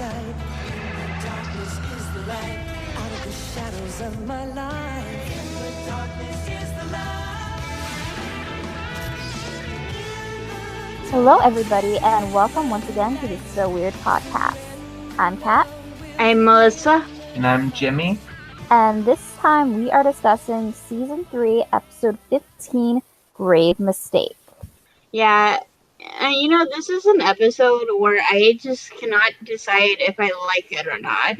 light. Darkness is the light. Out of the shadows of my life. In the darkness is the light. Hello, everybody, and welcome once again to the So Weird podcast. I'm Kat. I'm Melissa. And I'm Jimmy. And this time we are discussing Season 3, Episode 15, Grave Mistake. Yeah, this is an episode where I just cannot decide if I like it or not.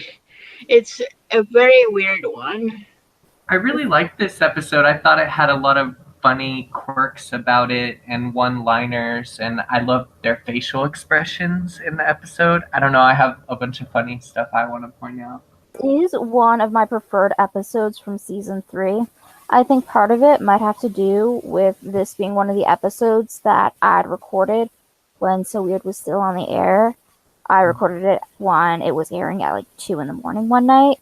It's a very weird one. I really liked this episode. I thought it had a lot of funny quirks about it and one-liners, and I loved their facial expressions in the episode. I don't know, I have a bunch of funny stuff I want to point out. It is one of my preferred episodes from Season 3. I think part of it might have to do with this being one of the episodes that I'd recorded when So Weird was still on the air. I recorded it when it was airing at 2 in the morning one night.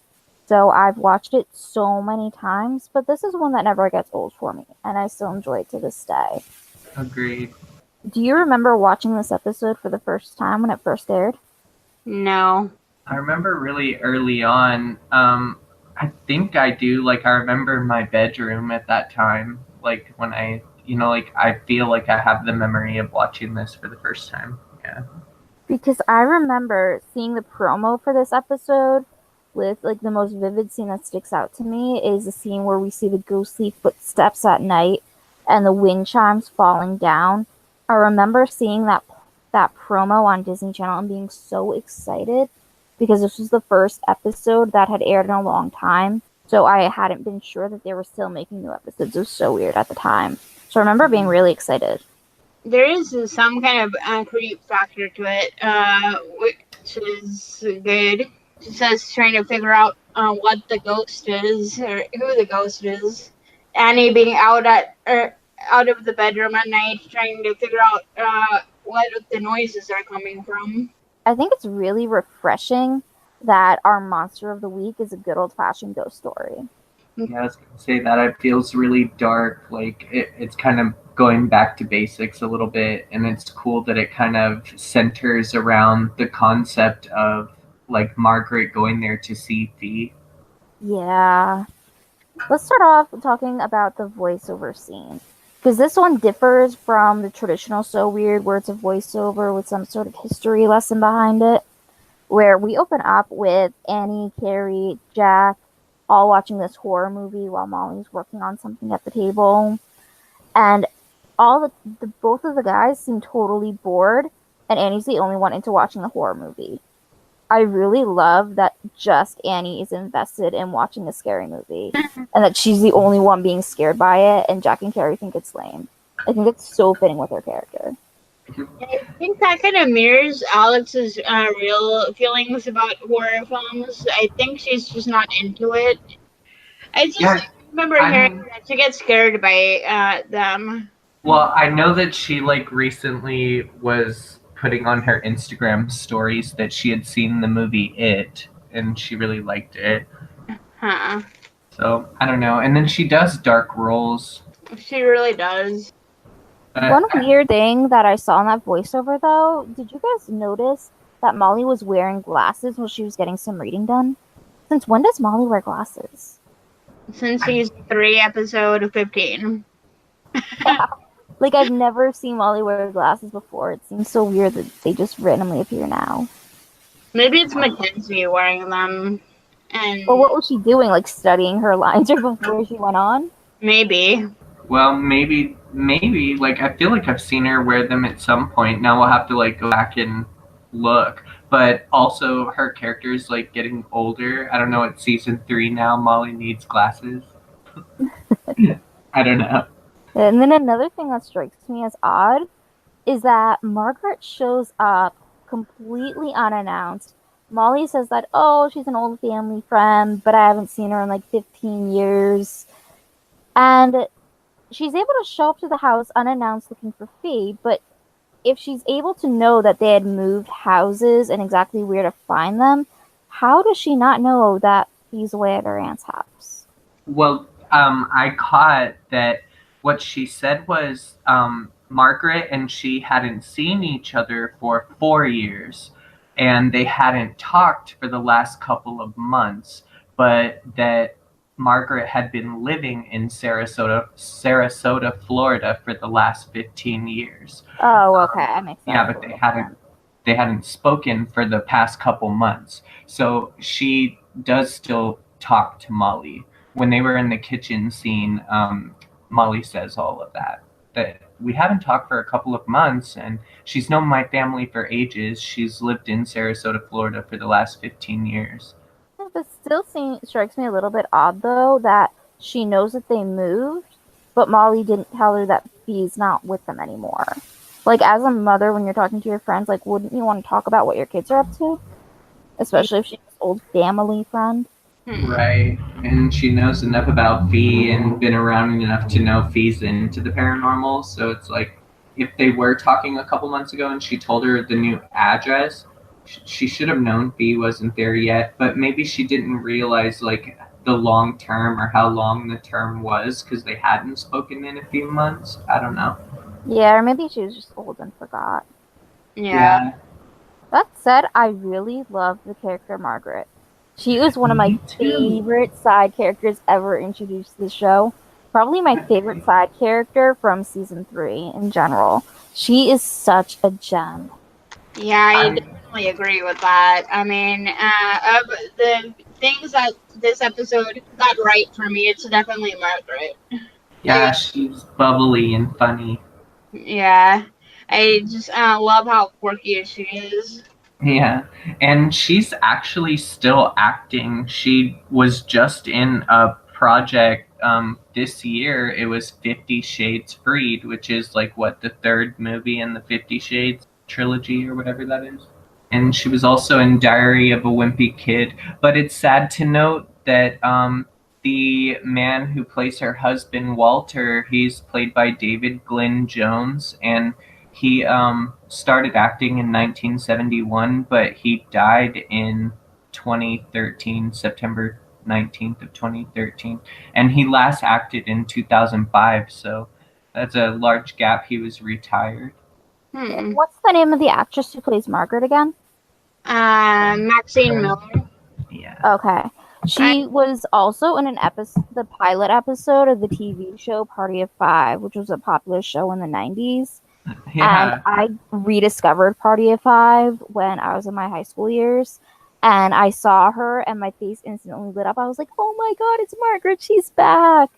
So I've watched it so many times, but this is one that never gets old for me, and I still enjoy it to this day. Agreed. Do you remember watching this episode for the first time when it first aired? No. I remember really early on, I think I do, I remember my bedroom at that time, when I feel like I have the memory of watching this for the first time, yeah. Because I remember seeing the promo for this episode with, the most vivid scene that sticks out to me is the scene where we see the ghostly footsteps at night and the wind chimes falling down. I remember seeing that promo on Disney Channel and being so excited because this was the first episode that had aired in a long time. So I hadn't been sure that they were still making new episodes. It was so weird at the time. So I remember being really excited. There is some kind of creep factor to it, which is good. It says trying to figure out what the ghost is or who the ghost is. Annie being out of the bedroom at night trying to figure out what the noises are coming from. I think it's really refreshing that our monster of the week is a good old-fashioned ghost story. Yeah, I was going to say that. It feels really dark. It's kind of going back to basics a little bit, and it's cool that it kind of centers around the concept of Margaret going there to see Fee. Yeah. Let's start off talking about the voiceover scene. Because this one differs from the traditional So Weird, where it's a voiceover with some sort of history lesson behind it. Where we open up with Annie, Carrie, Jack, all watching this horror movie while Molly's working on something at the table. And both of the guys seem totally bored, and Annie's the only one into watching the horror movie. I really love that just Annie is invested in watching a scary movie, and that she's the only one being scared by it, and Jack and Carrie think it's lame. I think it's so fitting with her character. I think that kind of mirrors Alex's real feelings about horror films. I think she's just not into it. I just remember hearing that she gets scared by them. Well, I know that she recently was putting on her Instagram stories that she had seen the movie It, and she really liked it. Huh. So, I don't know. And then she does dark roles. She really does. One weird thing that I saw in that voiceover, though, did you guys notice that Molly was wearing glasses while she was getting some reading done? Since when does Molly wear glasses? Since Season 3, Episode 15. I've never seen Molly wear glasses before. It seems so weird that they just randomly appear now. Maybe it's Mackenzie wearing them. Well, what was she doing? Studying her lines before she went on? Maybe. Well, maybe. I feel like I've seen her wear them at some point. Now we'll have to, go back and look. But also, her character is, getting older. I don't know, it's Season 3 now. Molly needs glasses. I don't know. And then another thing that strikes me as odd is that Margaret shows up completely unannounced. Molly says that, she's an old family friend, but I haven't seen her in 15 years. And she's able to show up to the house unannounced looking for Fee, but if she's able to know that they had moved houses and exactly where to find them, how does she not know that Fee's away at her aunt's house? Well, I caught that what she said was Margaret and she hadn't seen each other for 4 years. and they hadn't talked for the last couple of months, but that Margaret had been living in Sarasota, Florida for the last 15 years. Oh, okay, that makes sense. Yeah, but they hadn't spoken for the past couple months. So she does still talk to Molly. When they were in the kitchen scene, Molly says all of that. That we haven't talked for a couple of months, and she's known my family for ages. She's lived in Sarasota, Florida for the last 15 years. But still strikes me a little bit odd, though, that she knows that they moved, but Molly didn't tell her that Fee's not with them anymore. Like, as a mother, when you're talking to your friends, like, wouldn't you want to talk about what your kids are up to? Especially if she's an old family friend. Right. And she knows enough about Fee and been around enough to know Fee's into the paranormal. So it's like, if they were talking a couple months ago and she told her the new address, she should have known Fee wasn't there yet. But maybe she didn't realize, like, the long term or how long the term was because they hadn't spoken in a few months. I don't know. Yeah, or maybe she was just old and forgot. Yeah. That said, I really love the character Margaret. She was one of my favorite side characters ever introduced to the show. Probably my favorite side character from season 3 in general. She is such a gem. Yeah, I definitely agree with that. I mean, of the things that this episode got right for me, it's definitely Margaret. Yeah, she's bubbly and funny. Yeah, I just love how quirky she is. Yeah, and she's actually still acting. She was just in a project this year. It was 50 Shades Freed, which is like what, the third movie in the 50 Shades trilogy or whatever that is. And she was also in Diary of a Wimpy Kid. But it's sad to note that the man who plays her husband, Walter, he's played by David Glyn Jones, and he started acting in 1971, but he died in 2013, September 19th of 2013. And he last acted in 2005, so that's a large gap. He was retired. What's the name of the actress who plays Margaret again? Maxine Miller. Yeah. Okay. She was also in the pilot episode of the TV show Party of Five, which was a popular show in the 90s. Yeah. And I rediscovered Party of Five when I was in my high school years. And I saw her and my face instantly lit up. I was like, oh my god, it's Margaret. She's back.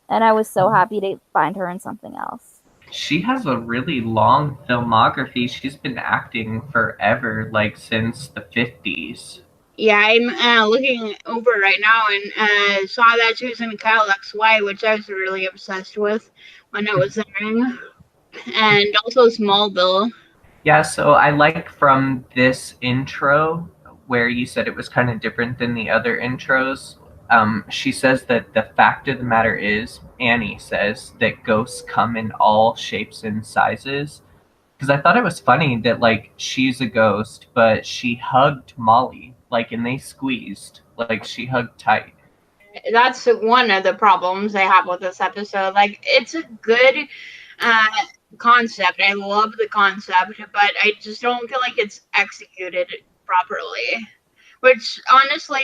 And I was so happy to find her in something else. She has a really long filmography. She's been acting forever, like since the 50s. Yeah, I'm looking over right now and saw that she was in Kyle XY, which I was really obsessed with when it was airing. And also Smallville. Yeah, so I like from this intro where you said it was kind of different than the other intros. She says that the fact of the matter is, Annie says, that ghosts come in all shapes and sizes. Because I thought it was funny that, like, she's a ghost, but she hugged Molly, like, and they squeezed. Like, she hugged tight. That's one of the problems I have with this episode. Like, it's a good concept. I love the concept, but I just don't feel like it's executed properly. Which, honestly,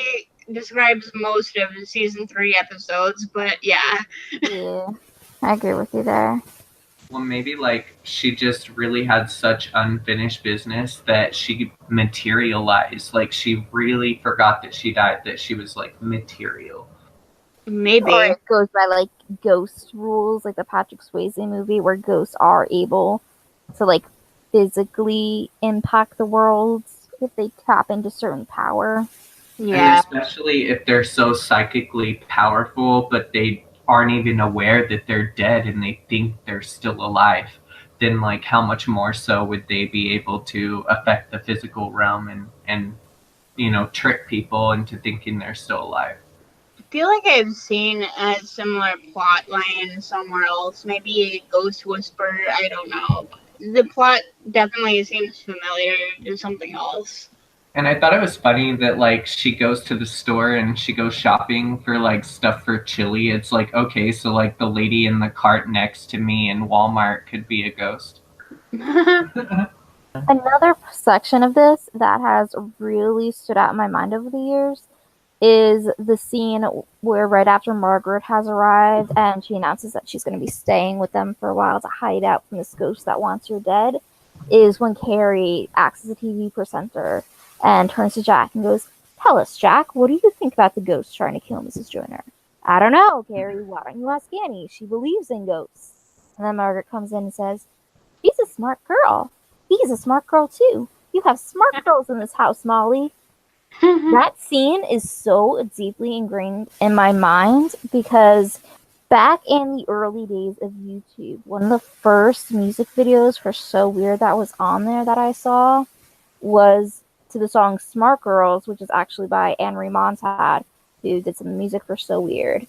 describes most of season 3 episodes, but yeah. Yeah, I agree with you there. Well, maybe, like, she just really had such unfinished business that she materialized. Like, she really forgot that she died, that she was, like, material. Maybe. Or it goes by, like, ghost rules, like the Patrick Swayze movie, where ghosts are able to, like, physically impact the world if they tap into certain power. Yeah. And especially if they're so psychically powerful, but they aren't even aware that they're dead and they think they're still alive, then, like, how much more so would they be able to affect the physical realm and you know, trick people into thinking they're still alive? I feel like I've seen a similar plot line somewhere else. Maybe Ghost Whisperer, I don't know. The plot definitely seems familiar to something else. And I thought it was funny that, like, she goes to the store and she goes shopping for, like, stuff for chili. It's like, okay, so, like, the lady in the cart next to me in Walmart could be a ghost. Another section of this that has really stood out in my mind over the years is the scene where right after Margaret has arrived and she announces that she's going to be staying with them for a while to hide out from this ghost that wants her dead, is when Carrie acts as a TV presenter and turns to Jack and goes, "Tell us, Jack, what do you think about the ghost trying to kill Mrs. Joyner?" "I don't know, Carrie. Why don't you ask Annie? She believes in ghosts." And then Margaret comes in and says, "She's a smart girl. He's a smart girl, too. You have smart girls in this house, Molly." That scene is so deeply ingrained in my mind because back in the early days of YouTube, one of the first music videos for So Weird that was on there that I saw was to the song Smart Girls, which is actually by Anne-Marie Montad, who did some music for So Weird.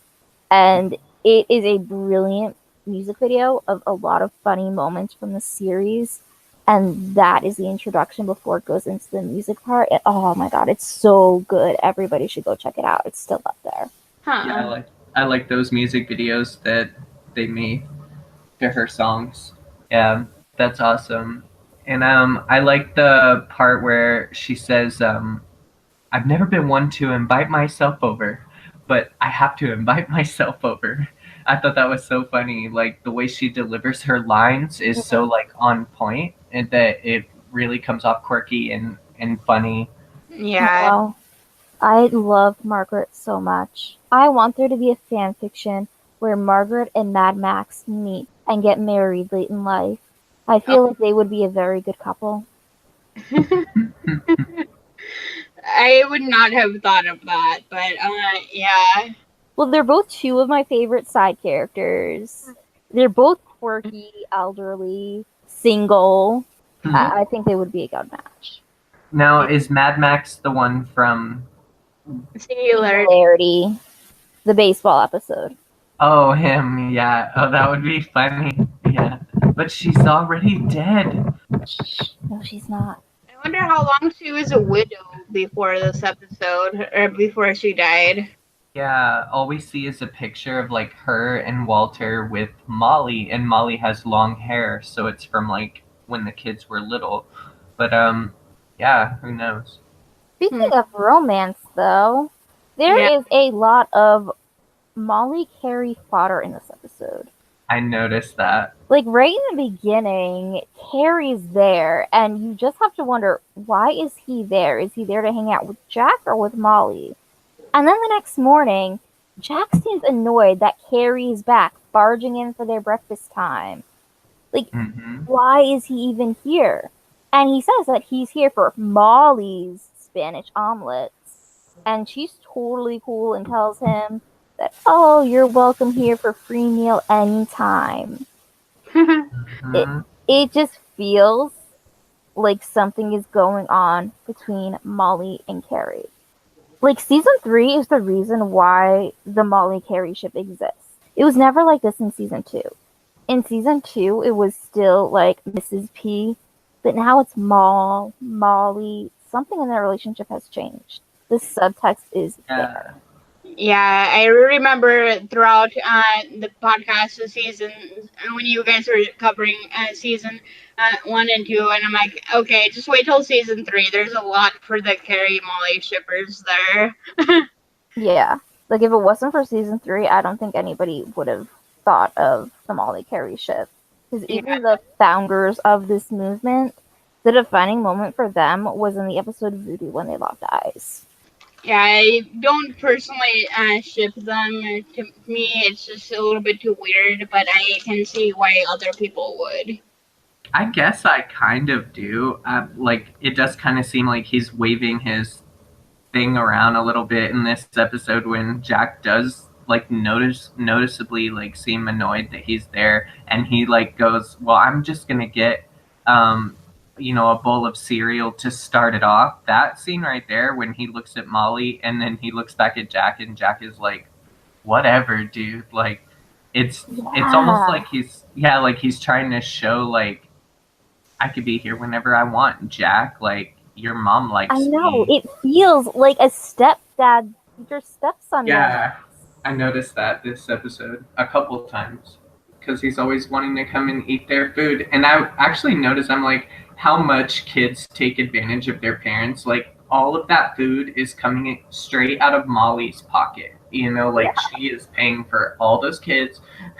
And it is a brilliant music video of a lot of funny moments from the series. And that is the introduction before it goes into the music part. And, oh my god, it's so good. Everybody should go check it out. It's still up there. Yeah, I like those music videos that they made to her songs. Yeah, that's awesome. And I like the part where she says, "I've never been one to invite myself over, but I have to invite myself over." I thought that was so funny. Like the way she delivers her lines is so like on point, and that it really comes off quirky and funny. Yeah. Wow. I love Margaret so much. I want there to be a fan fiction where Margaret and Mad Max meet and get married late in life. I feel like they would be a very good couple. I would not have thought of that, but yeah. Well, they're both two of my favorite side characters. They're both quirky, elderly, single. I think they would be a good match. Now, is Mad Max the one from? Singularity. The baseball episode. Oh, him. Yeah. Oh, that would be funny. Yeah. But she's already dead. No, she's not. I wonder how long she was a widow before this episode, or before she died. Yeah, all we see is a picture of like her and Walter with Molly, and Molly has long hair, so it's from like when the kids were little. But yeah, who knows? Speaking of romance, though, there is a lot of Molly Carrie fodder in this episode. I noticed that. Like right in the beginning, Carrie's there, and you just have to wonder, why is he there? Is he there to hang out with Jack or with Molly? And then the next morning, Jack seems annoyed that Carrie's back, barging in for their breakfast time. Like, why is he even here? And he says that he's here for Molly's Spanish omelets. And she's totally cool and tells him that, "Oh, you're welcome here for free meal anytime." It just feels like something is going on between Molly and Carrie. Like, season 3 is the reason why the Molly Carrie ship exists. It was never like this in season 2. In season 2, it was still like Mrs. P, but now it's Molly. Something in their relationship has changed. The subtext is there. Yeah, I remember throughout the podcast this season when you guys were covering season 1 and 2, and I'm like, okay, just wait till season 3. There's a lot for the Carrie Molly shippers there. Yeah, like if it wasn't for season 3, I don't think anybody would have thought of the Molly Carrie ship. Because even the founders of this movement, the defining moment for them was in the episode Voodoo when they locked eyes. Yeah, I don't personally ship them. To me, it's just a little bit too weird, but I can see why other people would. I guess I kind of do. Like, it does kind of seem like he's waving his thing around a little bit in this episode when Jack does, like, noticeably, like, seem annoyed that he's there. And he, like, goes, "Well, I'm just going to get, a bowl of cereal to start it off." That scene right there when he looks at Molly and then he looks back at Jack and Jack is like, "Whatever, dude." Like, it's almost like he's trying to show, like, I could be here whenever I want, Jack. Like, your mom likes me. I know, it feels like a stepdad, your stepson. Yeah, I noticed that this episode a couple of times because he's always wanting to come and eat their food. And I actually noticed, I'm like, how much kids take advantage of their parents. Like, all of that food is coming straight out of Molly's pocket. You know, like, she is paying for all those kids,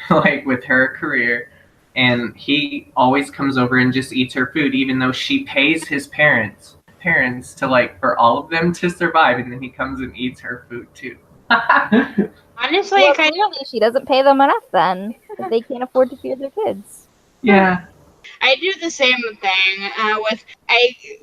like, with her career. And he always comes over and just eats her food, even though she pays his parents to, like, for all of them to survive, and then he comes and eats her food too. Honestly, Well, kind of, clearly she doesn't pay them enough then, if they can't afford to feed their kids. Yeah. I do the same thing. I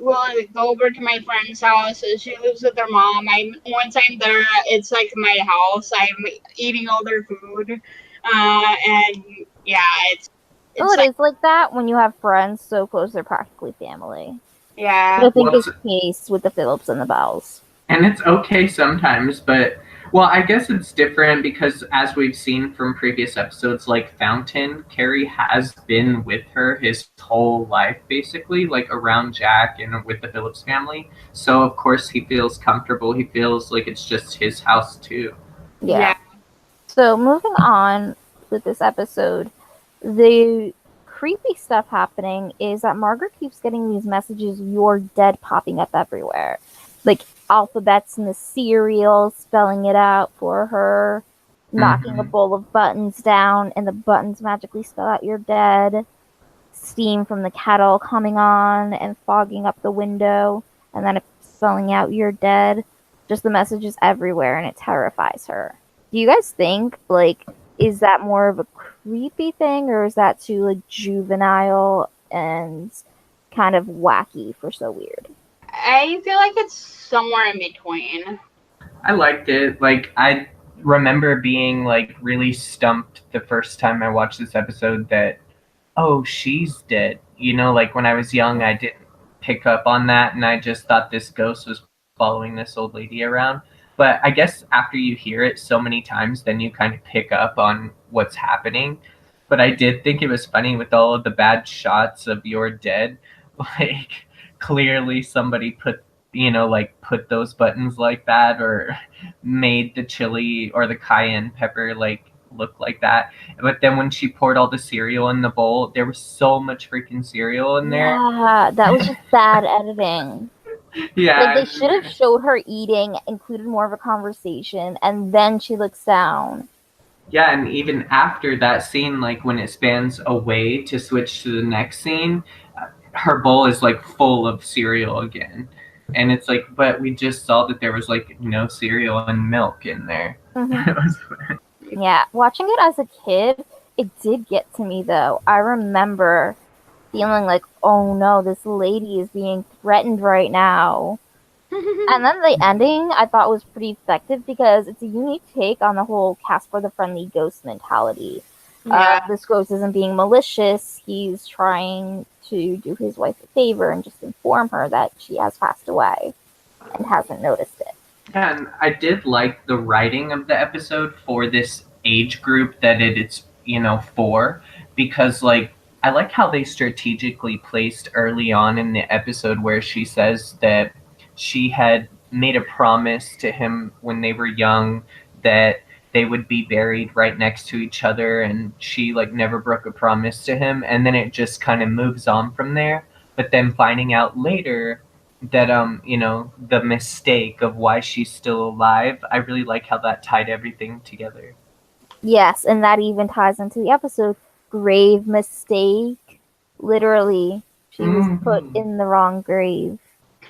will go over to my friend's house. She lives with her mom. Once I'm there, it's like my house. I'm eating all their food, and yeah, it's Well, it is like that when you have friends so close they're practically family. yeah. But I think Well, it's the case with the Phillips and the Bells. And it's okay sometimes, but, well, I guess it's different because, as we've seen from previous episodes, like Fountain, Carrie has been with her his whole life, basically, like around Jack and with the Phillips family. So, of course, he feels comfortable. He feels like it's just his house, too. Yeah. So, moving on with this episode, the creepy stuff happening is that Margaret keeps getting these messages, "You're dead," popping up everywhere. Like, alphabets in the cereal, spelling it out for her, knocking a bowl of buttons down, and the buttons magically spell out "you're dead." Steam from the kettle coming on and fogging up the window, and then it's spelling out "you're dead." Just the messages everywhere, and it terrifies her. Do you guys think, like, is that more of a creepy thing, or is that too, like, juvenile and kind of wacky for So Weird? I feel like it's somewhere in between. I liked it. Like, I remember being, like, really stumped the first time I watched this episode that, oh, she's dead. You know, like, when I was young, I didn't pick up on that, and I just thought this ghost was following this old lady around. But I guess after you hear it so many times, then you kind of pick up on what's happening. But I did think it was funny with all of the bad shots of "you're dead." Like, clearly somebody put those buttons like that, or made the chili or the cayenne pepper like look like that. But then when she poured all the cereal in the bowl, there was so much freaking cereal in there. Yeah, that was just bad editing. Yeah. Like, they should have showed her eating, included more of a conversation, and then she looks down. Yeah, and even after that scene, like when it spans away to switch to the next scene, her bowl is like full of cereal again. And it's like, but we just saw that there was like no cereal and milk in there. Yeah, watching it as a kid, it did get to me though. I remember feeling like, oh no, this lady is being threatened right now. And then the ending I thought was pretty effective because it's a unique take on the whole Casper the Friendly Ghost mentality. Yeah. This ghost isn't being malicious. He's trying to do his wife a favor and just inform her that she has passed away and hasn't noticed it. And I did like the writing of the episode for this age group that it's, for, because, like, I like how they strategically placed early on in the episode where she says that she had made a promise to him when they were young that they would be buried right next to each other, and she, like, never broke a promise to him, and then it just kind of moves on from there. But then finding out later that the mistake of why she's still alive, I really like how that tied everything together. Yes, and that even ties into the episode. Grave mistake. Literally, she was put in the wrong grave.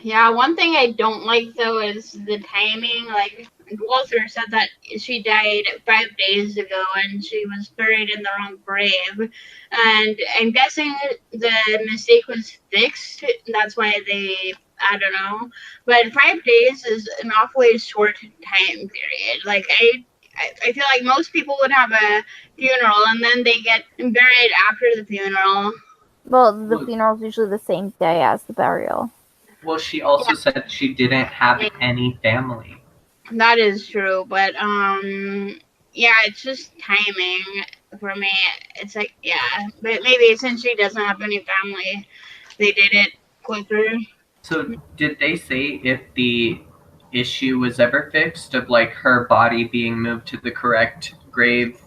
Yeah, one thing I don't like though is the timing. Like, Walter said that she died 5 days ago and she was buried in the wrong grave. And I'm guessing the mistake was fixed. That's why I don't know. But 5 days is an awfully short time period. Like, I feel like most people would have a funeral and then they get buried after the funeral. Well, the funeral's usually the same day as the burial. Well, she also said she didn't have any family. That is true, but yeah, it's just timing for me. It's like, yeah, but maybe since she doesn't have any family, they did it quicker. So did they say if the issue was ever fixed of, like, her body being moved to the correct grave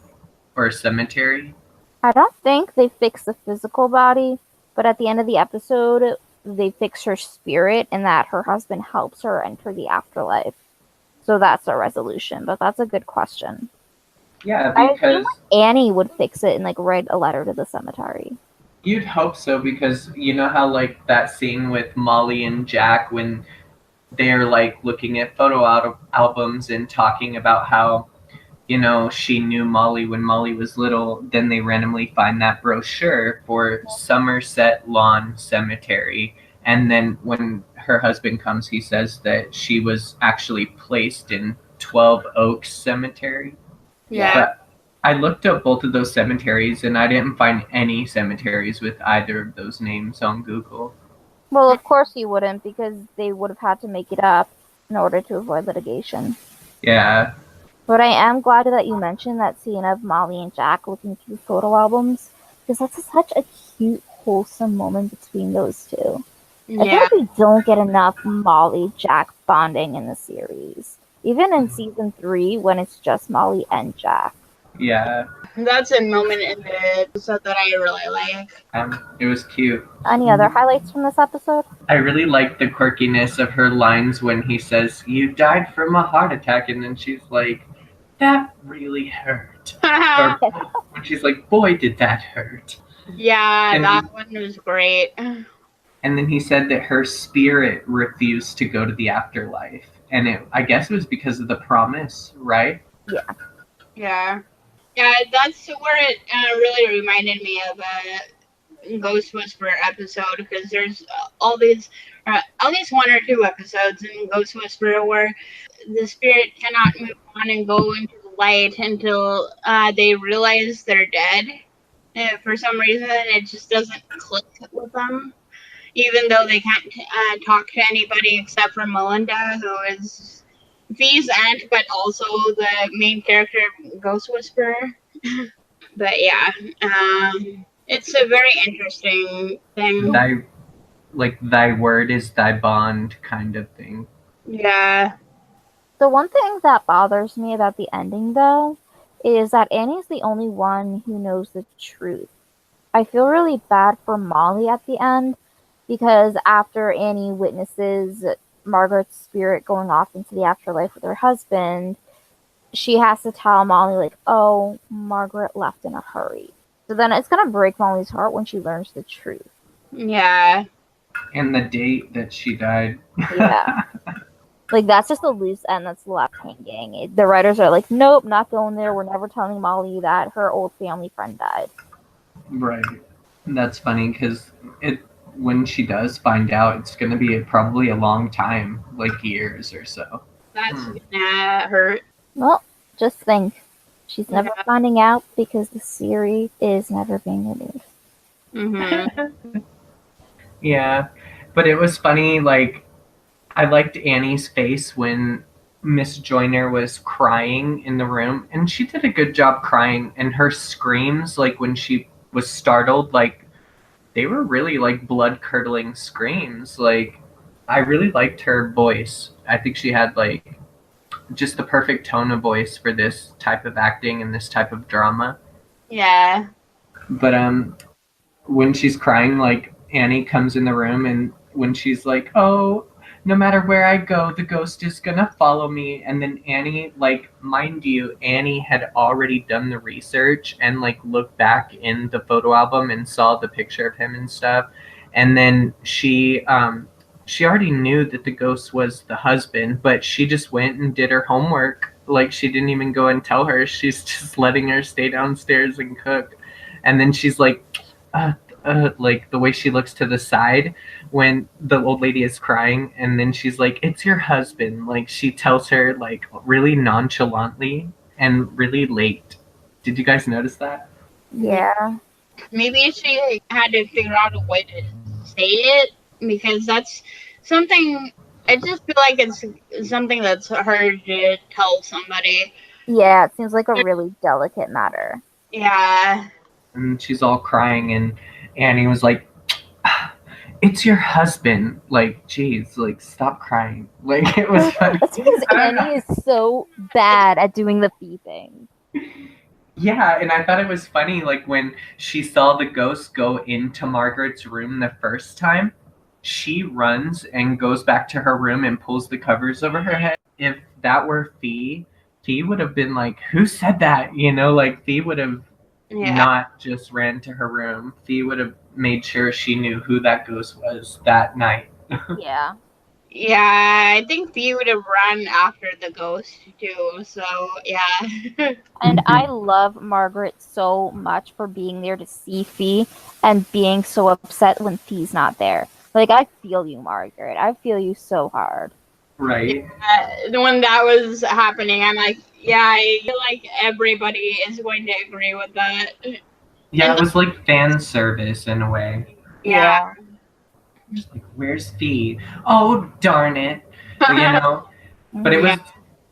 or cemetery? I don't think they fixed the physical body, but at the end of the episode, they fix her spirit and that her husband helps her enter the afterlife. So that's a resolution, but that's a good question. Yeah, I because assume Annie would fix it and like write a letter to the cemetery. you'd hope so, because you know how like that scene with Molly and Jack when they're like looking at photo albums and talking about how, you know, she knew Molly when Molly was little. Then they randomly find that brochure for Somerset Lawn Cemetery. And then when her husband comes, he says that she was actually placed in 12 Oaks Cemetery. Yeah. But I looked up both of those cemeteries and I didn't find any cemeteries with either of those names on Google. Well, of course you wouldn't, because they would have had to make it up in order to avoid litigation. Yeah. But I am glad that you mentioned that scene of Molly and Jack looking through photo albums, because that's such a cute, wholesome moment between those two. I feel Yeah. like we don't get enough Molly-Jack bonding in the series. Even in season 3, when it's just Molly and Jack. Yeah. That's a moment in the episode that I really like. It was cute. Any other highlights from this episode? I really like the quirkiness of her lines when he says, "You died from a heart attack," and then she's like, "That really hurt." Or when she's like, "Boy, did that hurt." Yeah, And- that one was great. And then he said that her spirit refused to go to the afterlife. And I guess it was because of the promise, right? Yeah. Yeah, that's where it really reminded me of a Ghost Whisperer episode, because there's at least one or two episodes in Ghost Whisperer where the spirit cannot move on and go into the light until they realize they're dead. For some reason, it just doesn't click with them, even though they can't talk to anybody except for Melinda, who is V's aunt, but also the main character, Ghost Whisperer. But yeah, it's a very interesting thing. Thy word is thy bond kind of thing. Yeah. The one thing that bothers me about the ending, though, is that Annie's the only one who knows the truth. I feel really bad for Molly at the end, because after Annie witnesses Margaret's spirit going off into the afterlife with her husband, she has to tell Molly, like, oh, Margaret left in a hurry. So then it's going to break Molly's heart when she learns the truth. Yeah. And the date that she died. Yeah. Like, that's just a loose end that's left hanging. The writers are like, nope, not going there. We're never telling Molly that her old family friend died. Right. That's funny, because when she does find out, it's going to be probably a long time, like years or so. That's gonna hurt. Well, just think. She's never Yeah. finding out because the series is never being renewed. Mm-hmm. Yeah, but it was funny, like, I liked Annie's face when Miss Joyner was crying in the room, and she did a good job crying, and her screams, like, when she was startled, like, they were really, like, blood-curdling screams. Like, I really liked her voice. I think she had, like, just the perfect tone of voice for this type of acting and this type of drama. Yeah. But when she's crying, like, Annie comes in the room, and when she's like, "Oh, no matter where I go, the ghost is gonna follow me," and then Annie, like, mind you, Annie had already done the research and, like, looked back in the photo album and saw the picture of him and stuff, and then she already knew that the ghost was the husband, but she just went and did her homework. Like, she didn't even go and tell her. She's just letting her stay downstairs and cook. And then she's like, like, the way she looks to the side when the old lady is crying, and then she's like, "It's your husband." Like, she tells her, like, really nonchalantly and really late. Did you guys notice that? Yeah. Maybe she had to figure out a way to say it, because that's something. I just feel like it's something that's hard to tell somebody. Yeah, it seems like a really delicate matter. Yeah. And she's all crying, and Annie was like, "It's your husband." Like, geez, like, stop crying. Like, it was funny. That's because Annie is so bad at doing the fee thing. Yeah, and I thought it was funny, like, when she saw the ghost go into Margaret's room the first time, she runs and goes back to her room and pulls the covers over her head. If that were Fee, Fee would have been like, "Who said that?" You know, like Fee would have Yeah. not just ran to her room. Fee would have made sure she knew who that ghost was that night. Yeah. Yeah, I think Fee would have run after the ghost too. So yeah. And I love Margaret so much for being there to see Fee and being so upset when Fee's not there. Like, I feel you, Margaret. I feel you so hard. Right. When that was happening, I'm like, yeah, I feel like everybody is going to agree with that. Yeah, it was like fan service in a way. Yeah. Just like, where's Fee? Oh, darn it. You know? But it was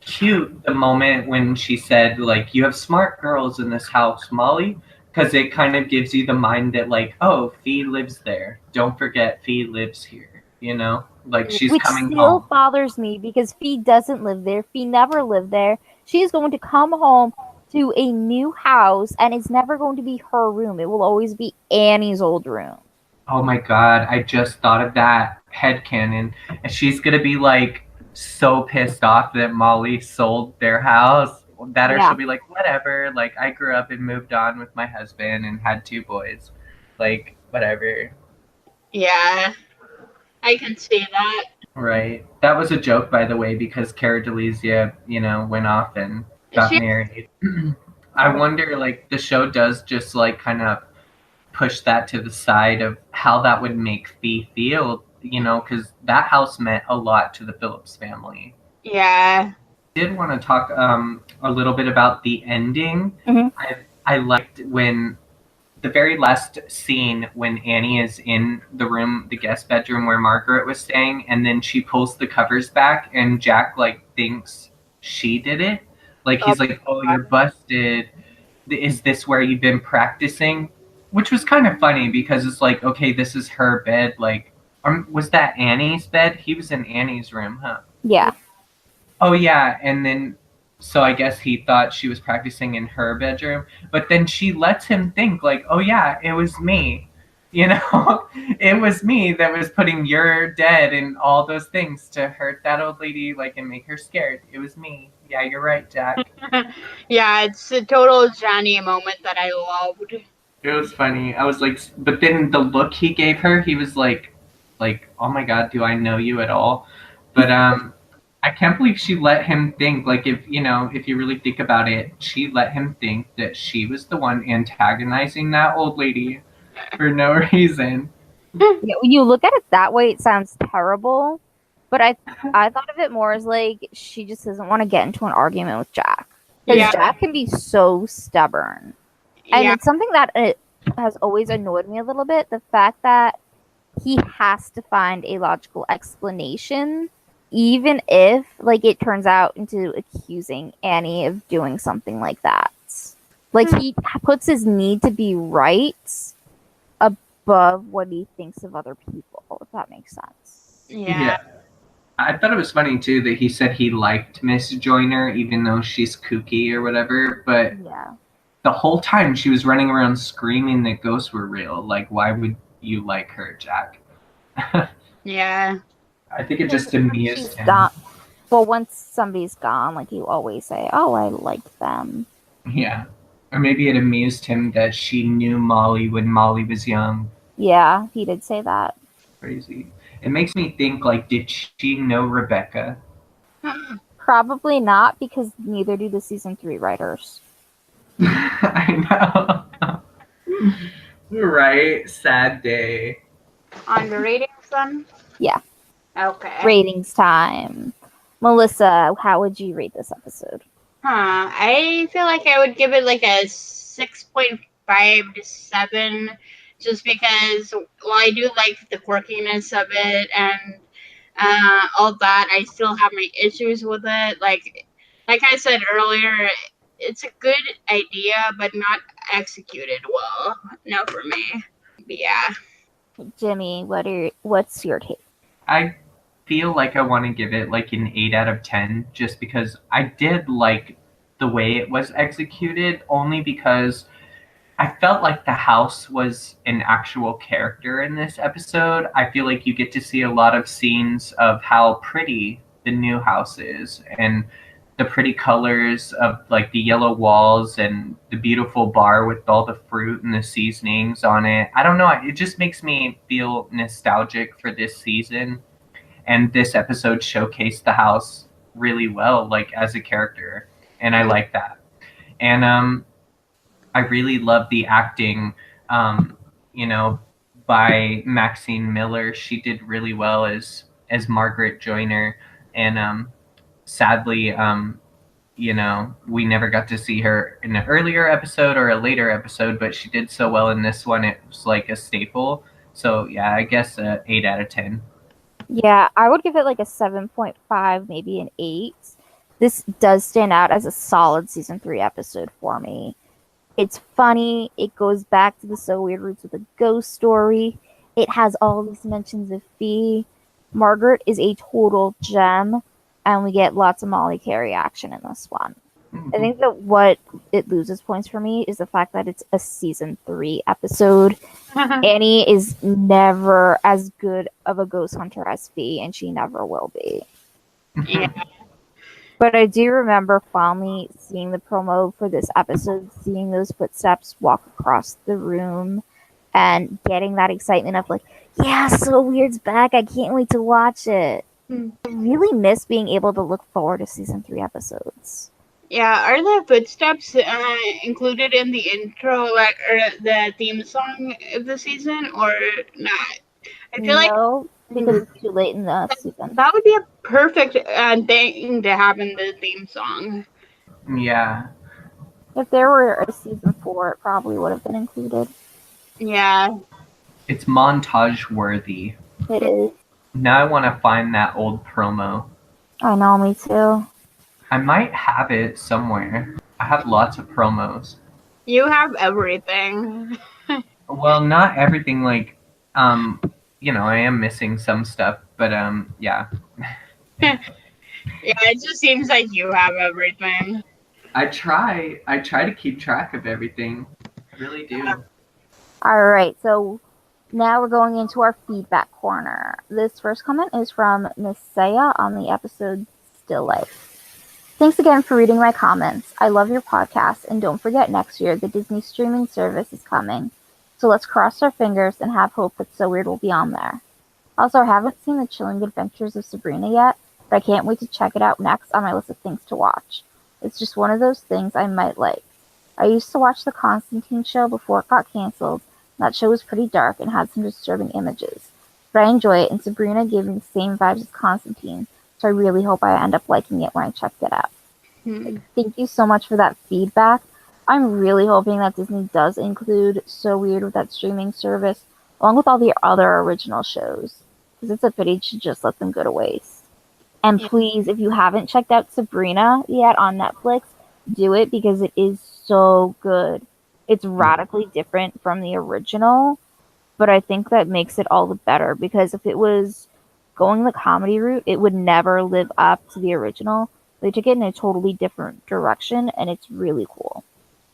cute the moment when she said, like, you have smart girls in this house, Molly. Because it kind of gives you the mind that, like, oh, Fee lives there. Don't forget, Fee lives here. You know? Like, she's Which coming still home. bothers me because Fee doesn't live there. Fee never lived there. She's going to come home to a new house and it's never going to be her room. It will always be Annie's old room. Oh my god, I just thought of that headcanon. And she's gonna be like so pissed off that Molly sold their house. That or Yeah. she'll be like, whatever, like I grew up and moved on with my husband and had 2 boys. Like, whatever. Yeah. I can see that. Right. That was a joke, by the way, because Cara Delizia, you know, went off and got She- married. I wonder, like, the show does just like kind of push that to the side of how that would make Fee feel, you know, because that house meant a lot to the Phillips family. Yeah. I did want to talk a little bit about the ending. Mhm. I liked when the very last scene when Annie is in the room, the guest bedroom where Margaret was staying, and then she pulls the covers back and Jack like thinks she did it. Like he's like, "Oh, you're busted. Is this where you've been practicing?" Which was kind of funny because it's like, okay, this is her bed. Like, was that Annie's bed? He was in Annie's room, huh? Yeah. Oh, yeah. And then, so I guess he thought she was practicing in her bedroom. But then she lets him think, like, oh, yeah, it was me. You know, it was me that was putting "you're dead" and all those things to hurt that old lady, like, and make her scared. It was me. Yeah, you're right, Jack. Yeah, it's a total Johnny moment that I loved. It was funny. I was like, but then the look he gave her, he was like, oh my god, do I know you at all? But I can't believe she let him think. Like, if you really think about it, she let him think that she was the one antagonizing that old lady for no reason. Yeah, when you look at it that way, it sounds terrible. But I thought of it more as like she just doesn't want to get into an argument with Jack. Because Yeah. Jack can be so stubborn. And Yeah. it's something that it has always annoyed me a little bit. The fact that he has to find a logical explanation, even if like it turns out into accusing Annie of doing something like that. Like he puts his need to be right above what he thinks of other people, if that makes sense. Yeah. I thought it was funny too that he said he liked Miss Joyner, even though she's kooky or whatever. But Yeah. the whole time she was running around screaming that ghosts were real. Like, why would you like her, Jack? Yeah. I think it just amused She's him. gone. Well, once somebody's gone, like you always say, "Oh, I like them." Yeah. Or maybe it amused him that she knew Molly when Molly was young. Yeah, he did say that. Crazy. It makes me think, like, did she know Rebecca? Probably not, because neither do the season 3 writers. I know. Right? Sad day. On the ratings then? Yeah. Okay. Ratings time. Melissa, how would you rate this episode? I feel like I would give it like a 6.5 to 7, just because while I do like the quirkiness of it and all that, I still have my issues with it. Like I said earlier, it's a good idea, but not executed well. No, for me. But yeah. Jimmy, what's your take? I feel like I want to give it like an 8 out of 10 just because I did like the way it was executed, only because I felt like the house was an actual character in this episode. I feel like you get to see a lot of scenes of how pretty the new house is and the pretty colors of like the yellow walls and the beautiful bar with all the fruit and the seasonings on it. I don't know, it just makes me feel nostalgic for this season, and this episode showcased the house really well, like as a character, and I like that. And I really love the acting, um, you know, by Maxine Miller. She did really well as Margaret Joyner, and sadly, we never got to see her in an earlier episode or a later episode, but she did so well in this one. It was like a staple. So yeah, I guess 8 out of 10. Yeah, I would give it like a 7.5, maybe an 8. This does stand out as a solid season 3 episode for me. It's funny. It goes back to the So Weird roots with a ghost story. It has all these mentions of Fee. Margaret is a total gem, and we get lots of Molly Carey action in this one. I think that what it loses points for me is the fact that it's a season 3 episode. Annie is never as good of a ghost hunter as Fee, and she never will be. Yeah. But I do remember fondly seeing the promo for this episode, seeing those footsteps walk across the room, and getting that excitement of like, yeah, So Weird's back. I can't wait to watch it. I really miss being able to look forward to season 3 episodes. Yeah, are the footsteps included in the intro, like, or the theme song of the season, or not? I feel like No, because it's too late in the season. that would be a perfect thing to have in the theme song. Yeah. If there were a season 4, it probably would have been included. Yeah. It's montage worthy. It is. Now I want to find that old promo. I know, me too. I might have it somewhere. I have lots of promos. You have everything. Well, not everything, like, I am missing some stuff, but, yeah. Yeah, it just seems like you have everything. I try to keep track of everything. I really do. Alright, so now we're going into our feedback corner. This first comment is from Miss Saya on the episode Still Life. Thanks again for reading my comments. I love your podcast, and don't forget next year the Disney streaming service is coming. So let's cross our fingers and have hope that So Weird will be on there. Also, I haven't seen The Chilling Adventures of Sabrina yet, but I can't wait to check it out next on my list of things to watch. It's just one of those things I might like. I used to watch the Constantine show before it got canceled. That show was pretty dark and had some disturbing images. But I enjoy it, and Sabrina gave me the same vibes as Constantine, so I really hope I end up liking it when I checked it out. Thank you so much for that feedback. I'm really hoping that Disney does include So Weird with that streaming service, along with all the other original shows, because it's a pity to just let them go to waste. And please, if you haven't checked out Sabrina yet on Netflix, do it because it is so good. It's radically different from the original, but I think that makes it all the better, because if it was going the comedy route, it would never live up to the original. They took it in a totally different direction, and it's really cool.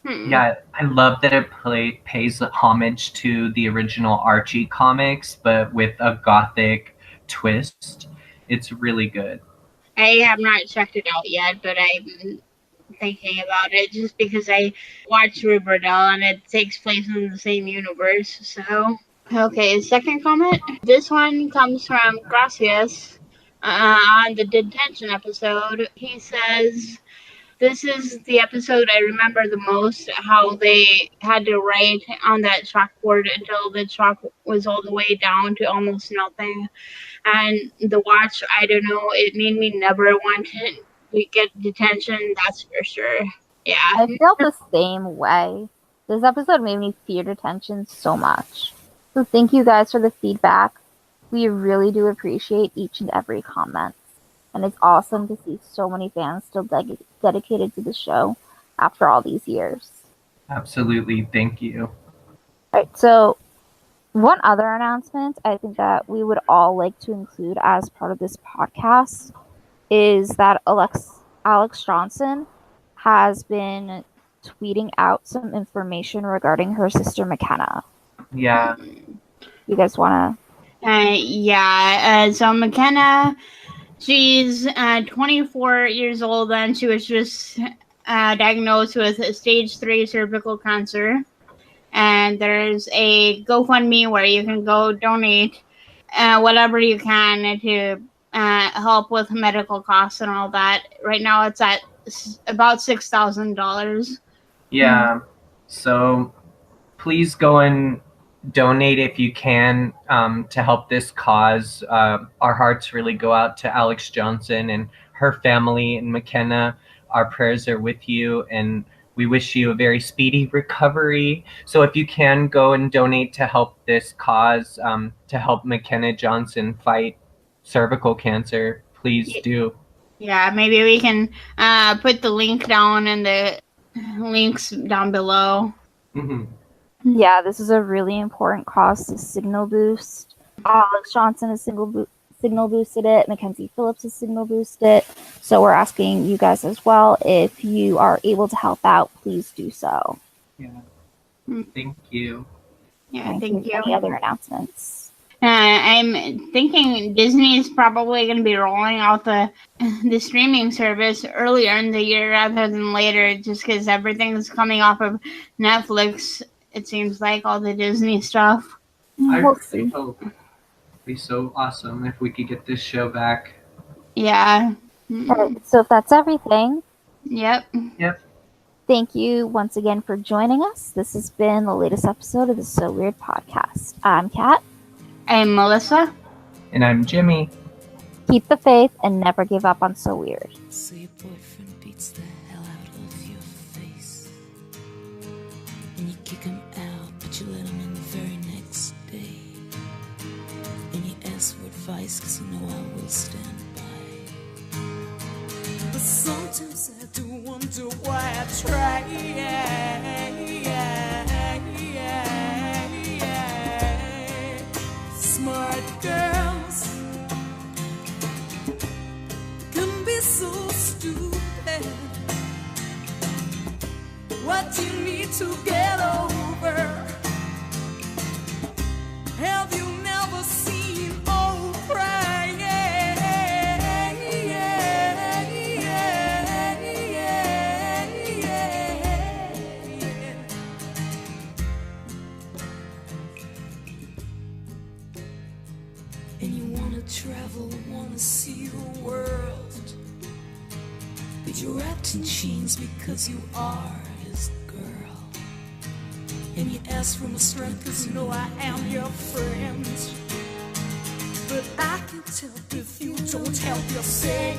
Yeah, I love that it pays homage to the original Archie comics, but with a gothic twist. It's really good. I have not checked it out yet, but I'm thinking about it just because I watched Riverdale and it takes place in the same universe. So, okay, second comment. This one comes from Gracias on the detention episode. He says, "This is the episode I remember the most, how they had to write on that chalkboard until the chalk was all the way down to almost nothing. And the watch, I don't know, it made me never want to get detention, that's for sure." Yeah. I felt the same way. This episode made me fear detention so much. So thank you guys for the feedback. We really do appreciate each and every comment. And it's awesome to see so many fans still dedicated to the show after all these years. Absolutely. Thank you. Right, so one other announcement I think that we would all like to include as part of this podcast is that Alex Johnson has been tweeting out some information regarding her sister McKenna. Yeah. You guys want So McKenna, she's 24 years old, and she was just diagnosed with stage 3 cervical cancer. And there's a GoFundMe where you can go donate whatever you can to help with medical costs and all that. Right now it's at about $6,000. Yeah. So please go and donate if you can to help this cause. Our hearts really go out to Alex Johnson and her family and McKenna. Our prayers are with you, and we wish you a very speedy recovery. So if you can go and donate to help this cause, to help McKenna Johnson fight cervical cancer, please do. Yeah, maybe we can put the link down in the links down below. Mm-hmm. Yeah, this is a really important cause to signal boost. Alex Johnson has signal boosted it. Mackenzie Phillips has signal boosted it. So we're asking you guys as well, if you are able to help out, please do so. Yeah. Thank you. Yeah, thank you. Any other announcements? I'm thinking Disney is probably going to be rolling out the streaming service earlier in the year rather than later, just because everything's coming off of Netflix. It seems like all the Disney stuff. I We'll really see. hope it'd be so awesome if we could get this show back. Yeah. Alright, so if that's everything, Yep. thank you once again for joining us. This has been the latest episode of the So Weird podcast. I'm Kat. I'm Melissa. And I'm Jimmy. Keep the faith and never give up on So Weird. So your boyfriend beats the hell out of your face, and you kick him out, but you let him in the very next day, and you ask for advice cause you know I will stand by. But sometimes I do wonder why I try. Smart girls can be so stupid. What you need to get over? Have you never seen Oprah? And you wanna travel, wanna see the world, but you're wrapped in chains because you are his girl. And you ask for my strength cause you know I am your friend, but I can tell if you don't help yourself.